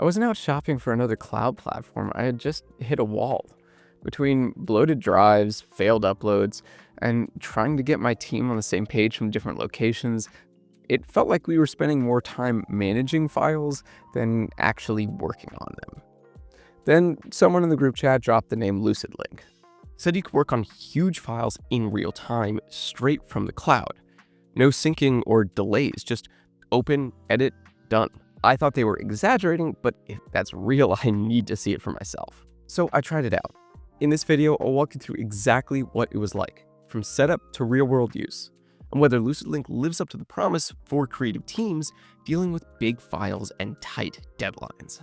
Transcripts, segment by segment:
I wasn't out shopping for another cloud platform. I had just hit a wall. Between bloated drives, failed uploads, and trying to get my team on the same page from different locations, it felt like we were spending more time managing files than actually working on them. Then someone in the group chat dropped the name LucidLink. Said you could work on huge files in real time straight from the cloud. No syncing or delays, just open, edit, done. I thought they were exaggerating, but if that's real, I need to see it for myself. So I tried it out. In this video, I'll walk you through exactly what it was like, from setup to real-world use, and whether LucidLink lives up to the promise for creative teams dealing with big files and tight deadlines.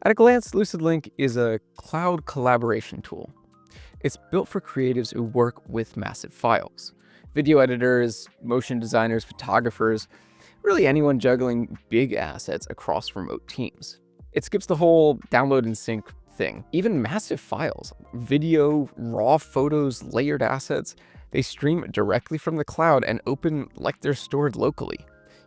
At a glance, LucidLink is a cloud collaboration tool. It's built for creatives who work with massive files. Video editors, motion designers, photographers, really anyone juggling big assets across remote teams. It skips the whole download and sync thing. Even massive files, video, raw photos, layered assets, they stream directly from the cloud and open like they're stored locally.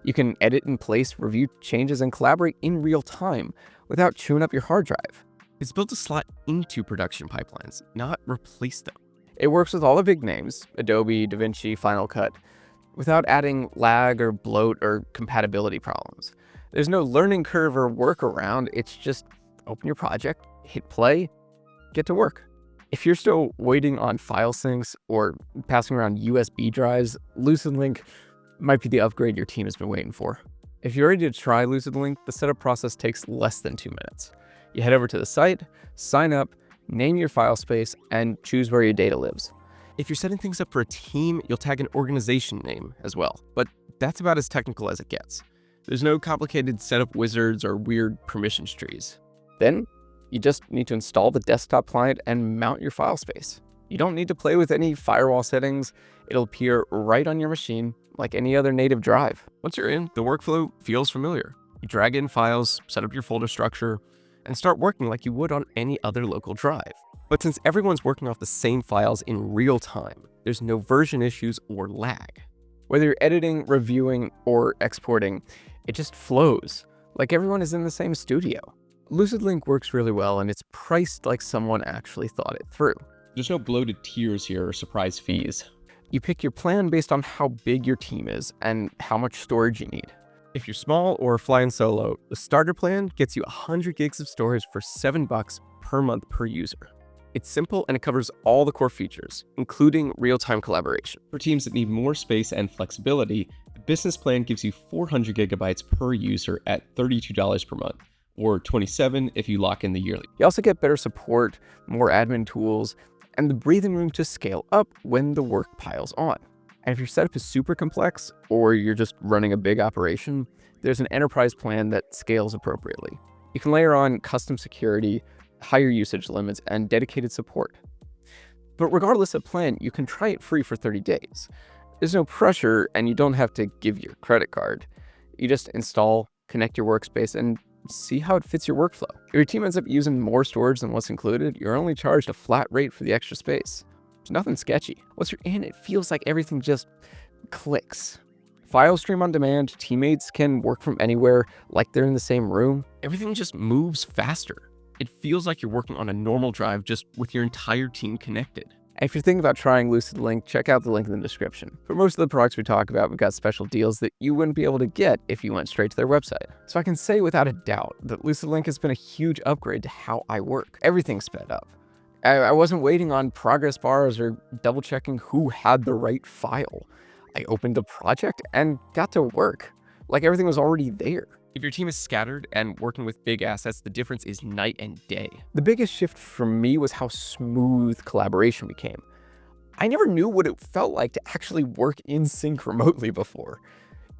You can edit in place, review changes, and collaborate in real time without chewing up your hard drive. It's built to slot into production pipelines, not replace them. It works with all the big names, Adobe, DaVinci, Final Cut, without adding lag or bloat or compatibility problems. There's no learning curve or workaround. It's just open your project, hit play, get to work. If you're still waiting on file syncs or passing around USB drives, LucidLink might be the upgrade your team has been waiting for. If you're ready to try LucidLink, the setup process takes less than 2 minutes. You head over to the site, sign up, name your file space, and choose where your data lives. If you're setting things up for a team, you'll tag an organization name as well, but that's about as technical as it gets. There's no complicated setup wizards or weird permissions trees. Then, you just need to install the desktop client and mount your file space. You don't need to play with any firewall settings. It'll appear right on your machine like any other native drive. Once you're in, the workflow feels familiar. You drag in files, set up your folder structure, and start working like you would on any other local drive. But since everyone's working off the same files in real time, there's no version issues or lag. Whether you're editing, reviewing, or exporting, it just flows, like everyone is in the same studio. LucidLink works really well, and it's priced like someone actually thought it through. There's no bloated tiers here or surprise fees. You pick your plan based on how big your team is and how much storage you need. If you're small or flying solo, the starter plan gets you 100 gigs of storage for $7 per month per user. It's simple and it covers all the core features, including real-time collaboration. For teams that need more space and flexibility, the business plan gives you 400 gigabytes per user at $32 per month, or $27 if you lock in the yearly. You also get better support, more admin tools, and the breathing room to scale up when the work piles on. And if your setup is super complex, or you're just running a big operation, there's an enterprise plan that scales appropriately. You can layer on custom security, higher usage limits, and dedicated support. But regardless of plan, you can try it free for 30 days. There's no pressure, and you don't have to give your credit card. You just install, connect your workspace, and see how it fits your workflow. If your team ends up using more storage than what's included, you're only charged a flat rate for the extra space. There's nothing sketchy. Once you're in, it feels like everything just clicks. Files stream on demand, teammates can work from anywhere like they're in the same room. Everything just moves faster. It feels like you're working on a normal drive just with your entire team connected. And if you're thinking about trying LucidLink, check out the link in the description. For most of the products we talk about, we've got special deals that you wouldn't be able to get if you went straight to their website. So I can say without a doubt that LucidLink has been a huge upgrade to how I work. Everything's sped up. I wasn't waiting on progress bars or double checking who had the right file. I opened a project and got to work, like everything was already there. If your team is scattered and working with big assets, the difference is night and day. The biggest shift for me was how smooth collaboration became. I never knew what it felt like to actually work in sync remotely before.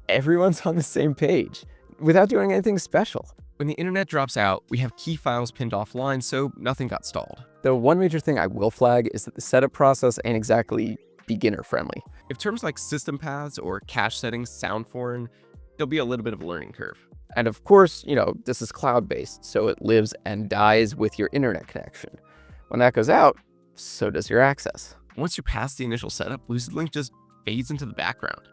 Everyone's on the same page, without doing anything special. When the internet drops out, we have key files pinned offline, so nothing got stalled. The one major thing I will flag is that the setup process ain't exactly beginner-friendly. If terms like system paths or cache settings sound foreign, there'll be a little bit of a learning curve. And of course, this is cloud-based, so it lives and dies with your internet connection. When that goes out, so does your access. Once you're past the initial setup, LucidLink just fades into the background.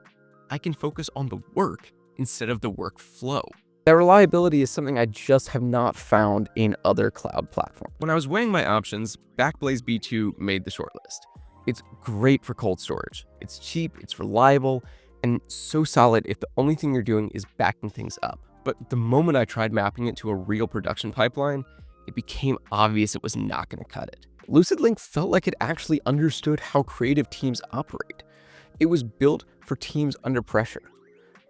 I can focus on the work instead of the workflow. That reliability is something I just have not found in other cloud platforms. When I was weighing my options, Backblaze B2 made the shortlist. It's great for cold storage. It's cheap, it's reliable, and so solid if the only thing you're doing is backing things up. But the moment I tried mapping it to a real production pipeline, it became obvious it was not going to cut it. LucidLink felt like it actually understood how creative teams operate. It was built for teams under pressure.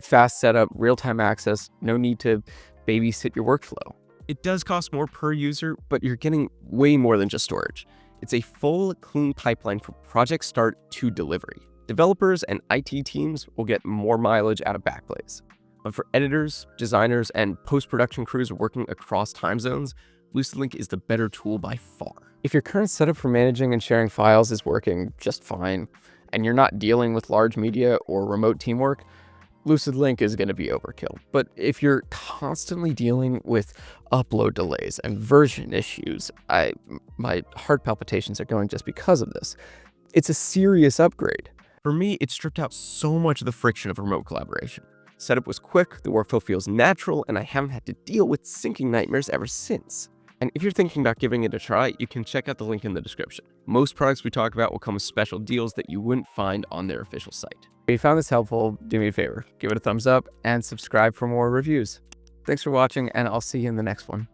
Fast setup, real-time access, no need to babysit your workflow. It does cost more per user, but you're getting way more than just storage. It's a full, clean pipeline from project start to delivery. Developers and IT teams will get more mileage out of Backblaze. But for editors, designers, and post-production crews working across time zones, LucidLink is the better tool by far. If your current setup for managing and sharing files is working just fine, and you're not dealing with large media or remote teamwork, LucidLink is going to be overkill. But if you're constantly dealing with upload delays and version issues, my heart palpitations are going just because of this. It's a serious upgrade. For me, it stripped out so much of the friction of remote collaboration. Setup was quick, the workflow feels natural, and I haven't had to deal with syncing nightmares ever since. And if you're thinking about giving it a try, you can check out the link in the description. Most products we talk about will come with special deals that you wouldn't find on their official site. If you found this helpful, do me a favor, give it a thumbs up and subscribe for more reviews. Thanks for watching, and I'll see you in the next one.